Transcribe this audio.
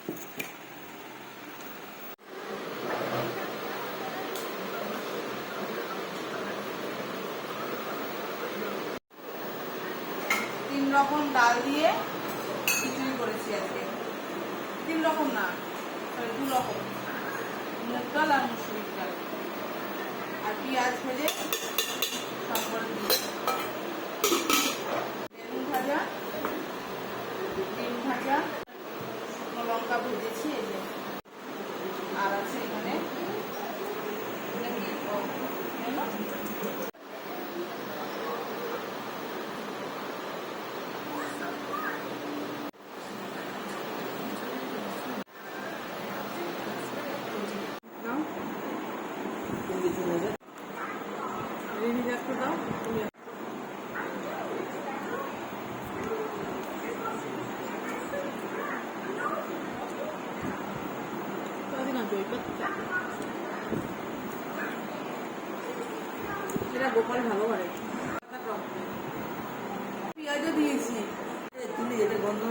তিন রকম ডাল দিয়ে খিচুড়ি করেছি আজকে। তিন রকম না, সরি 2 রকম, মুগ ডাল আর মুসুরির ডাল, আর পেঁয়াজ ভেজে তারপরে বেগুন ভাজা, ডিম ভাজা, শুকনো লঙ্কা ভেজেছি এই যে, আর আছে এখানে এটা গোপাল ভালো করে। পেঁয়াজও দিয়েছি, তুমি এটা গন্ধ